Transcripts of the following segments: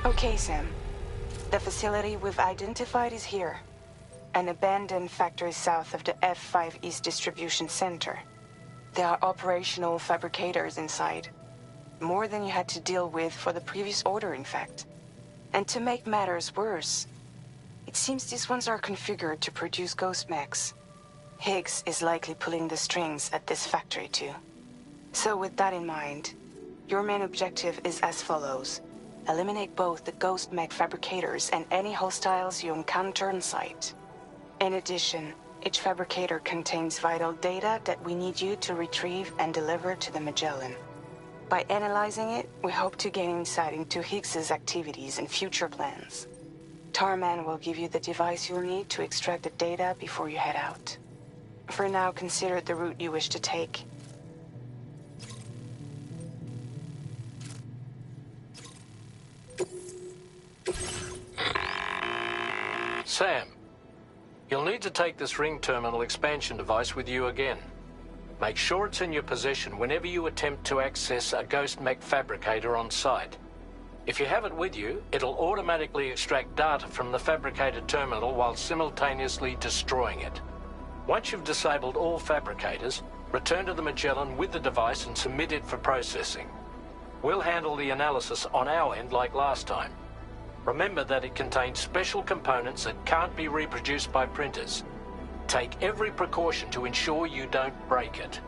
Okay, Sam. The facility we've identified is here. An abandoned factory south of the F5 East Distribution Center. There are operational fabricators inside. More than you had to deal with for the previous order, in fact. And to make matters worse, it seems these ones are configured to produce ghost mechs. Higgs is likely pulling the strings at this factory too. So with that in mind, your main objective is as follows. Eliminate both the ghost mech fabricators and any hostiles you encounter on site. In addition, each fabricator contains vital data that we need you to retrieve and deliver to the Magellan. By analyzing it, we hope to gain insight into Higgs's activities and future plans. Tarman will give you the device you'll need to extract the data before you head out. For now, consider the route you wish to take. Sam, you'll need to take this ring terminal expansion device with you again. Make sure it's in your possession whenever you attempt to access a ghost mech fabricator on site. If you have it with you, it'll automatically extract data from the fabricated terminal while simultaneously destroying it. Once you've disabled all fabricators, return to the Magellan with the device and submit it for processing. We'll handle the analysis on our end like last time. Remember that it contains special components that can't be reproduced by printers. Take every precaution to ensure you don't break it.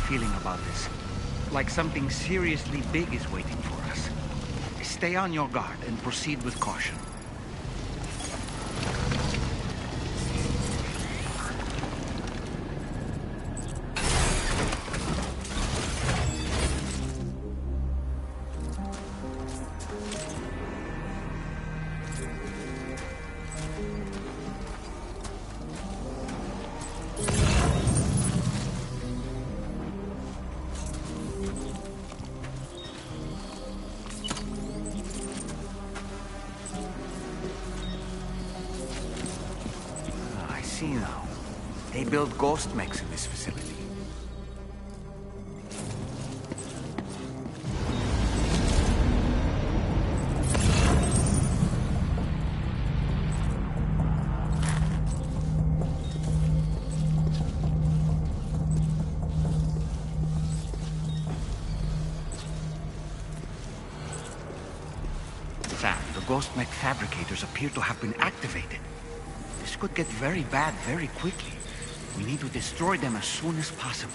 feeling about this. Like something seriously big is waiting for us. Stay on your guard and proceed with caution. build ghost mechs in this facility. Sam, the ghost mech fabricators appear to have been activated. This could get very bad very quickly. We need to destroy them as soon as possible.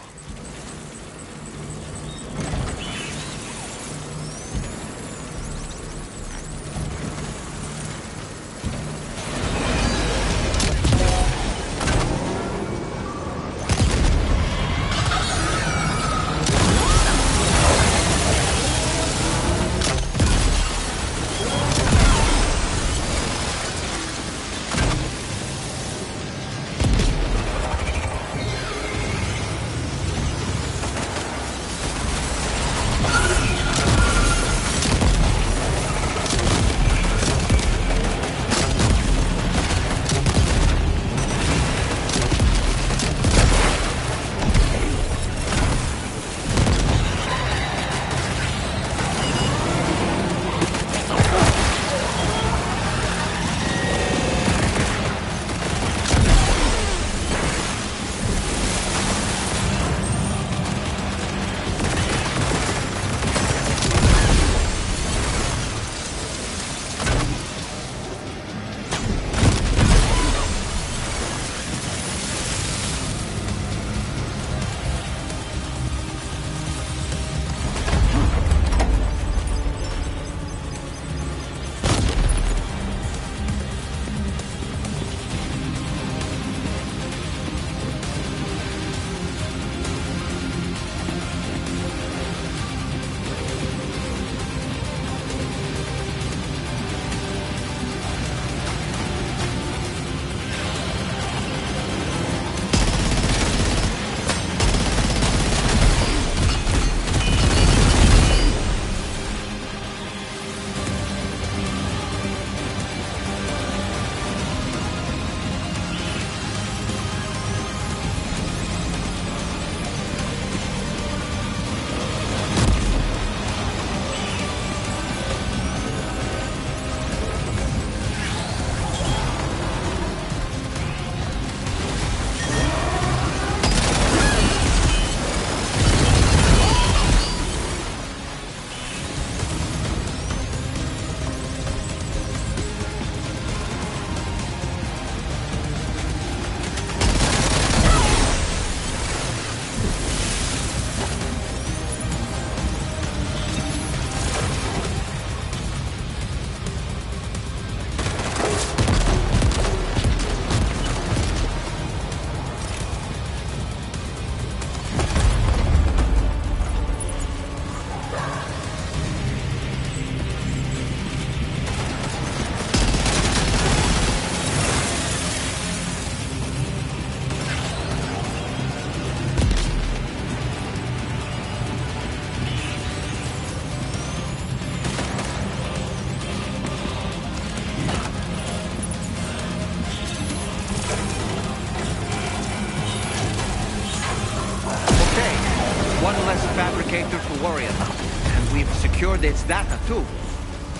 To worry about. And we've secured its data too.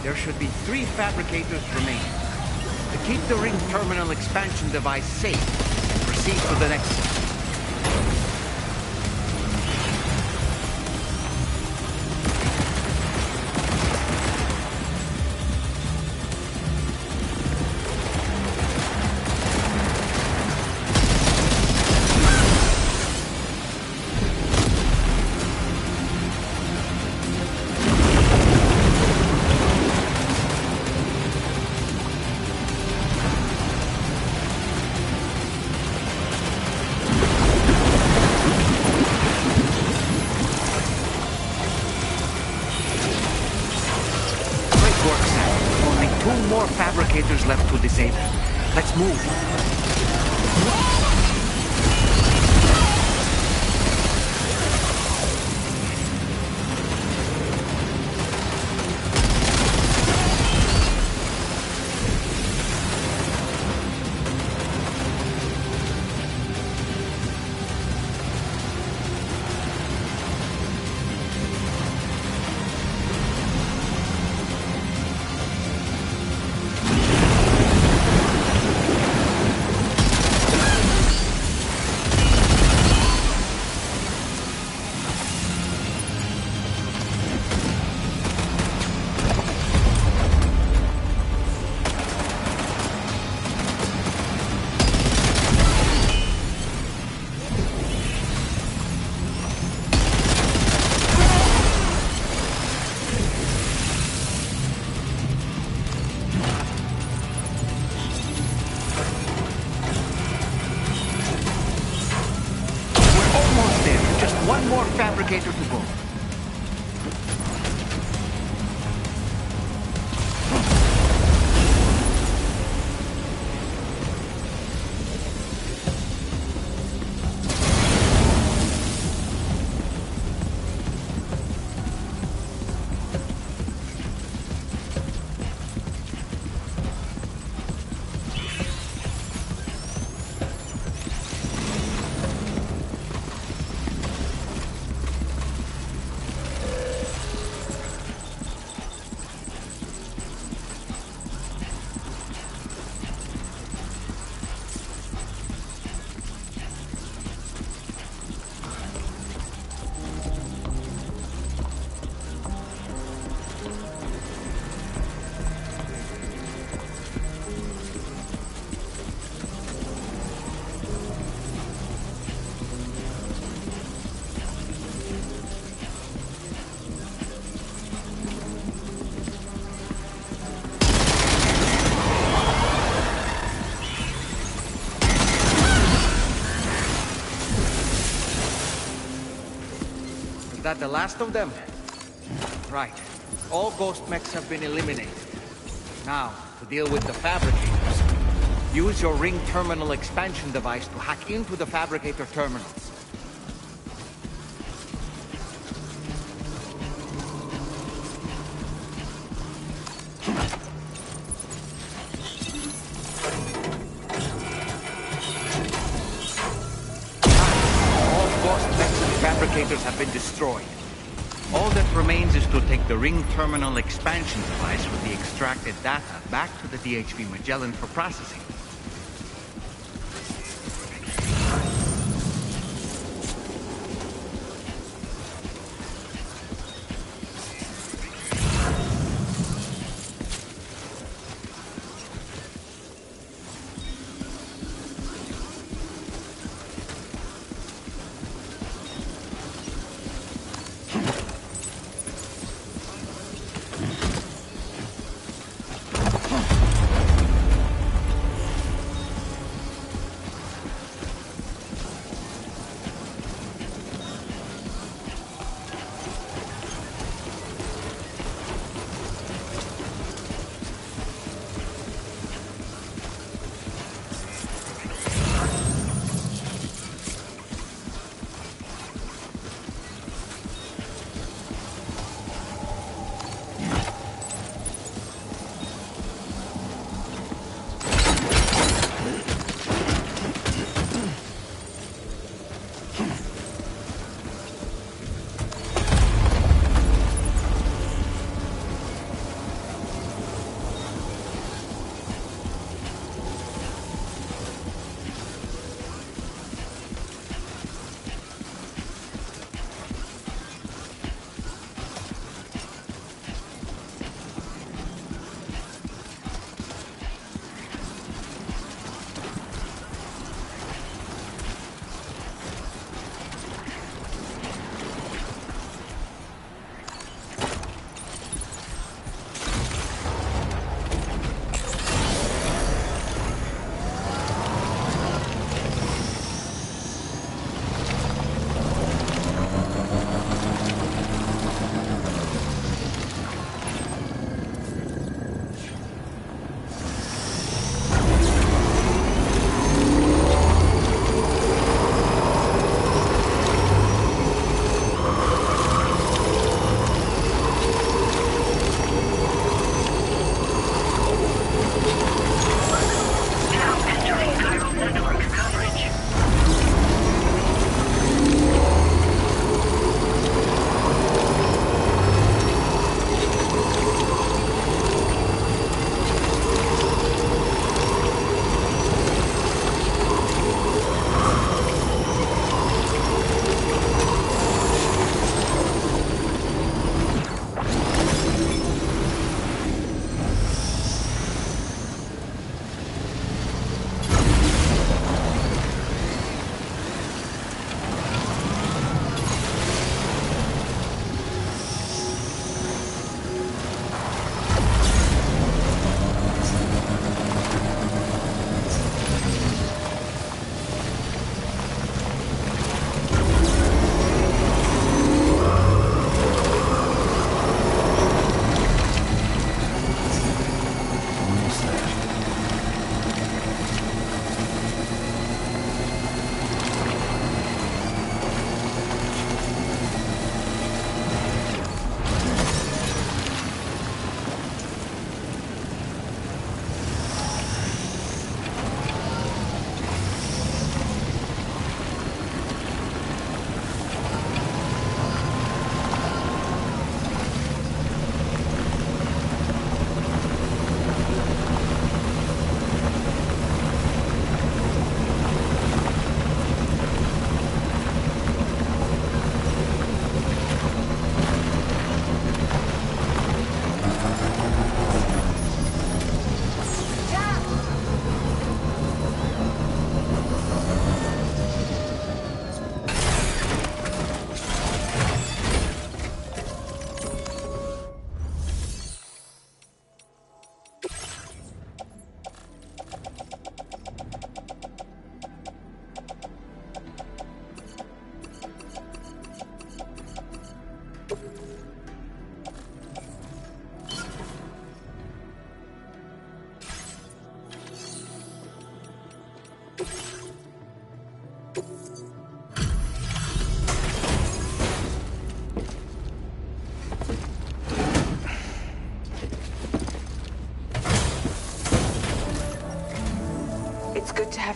There should be 3 fabricators remaining. To keep the ring terminal expansion device safe, and proceed to the next one. Fabricators left to disable. Let's move. One more fabricator to go. Is that the last of them? Right. All ghost mechs have been eliminated. Now, to deal with the fabricators, use your ring terminal expansion device to hack into the fabricator terminals. Fabricators have been destroyed. All that remains is to take the ring terminal expansion device with the extracted data back to the DHV Magellan for processing.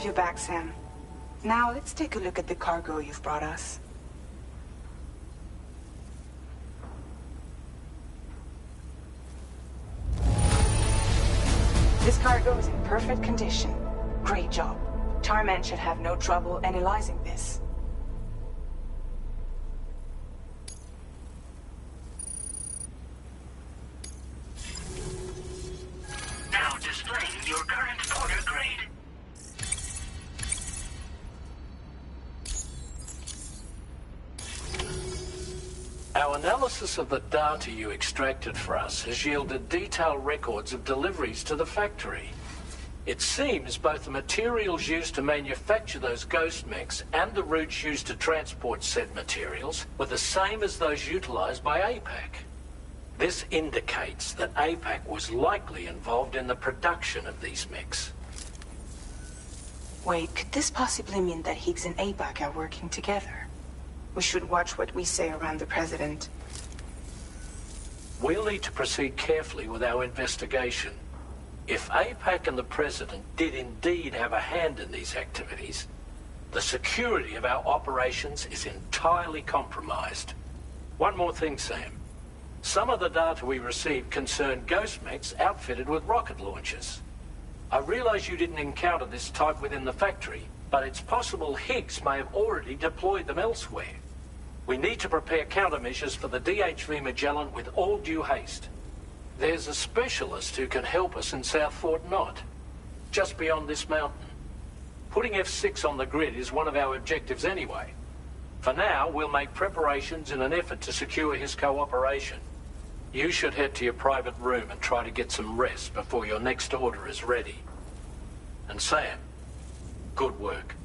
you back, Sam. Now let's take a look at the cargo you've brought us. This cargo is in perfect condition. Great job. Tarman should have no trouble analyzing this. Now displaying your current order grade. Our analysis of the data you extracted for us has yielded detailed records of deliveries to the factory. It seems both the materials used to manufacture those ghost mechs and the routes used to transport said materials were the same as those utilized by APAC. This indicates that APAC was likely involved in the production of these mechs. Wait, could this possibly mean that Higgs and APAC are working together? We should watch what we say around the President. We'll need to proceed carefully with our investigation. If APAC and the President did indeed have a hand in these activities, the security of our operations is entirely compromised. One more thing, Sam. Some of the data we received concerned ghost mechs outfitted with rocket launchers. I realize you didn't encounter this type within the factory, but it's possible Higgs may have already deployed them elsewhere. We need to prepare countermeasures for the DHV Magellan with all due haste. There's a specialist who can help us in South Fort Knott, just beyond this mountain. Putting F6 on the grid is one of our objectives anyway. For now, we'll make preparations in an effort to secure his cooperation. You should head to your private room and try to get some rest before your next order is ready. And Sam, good work.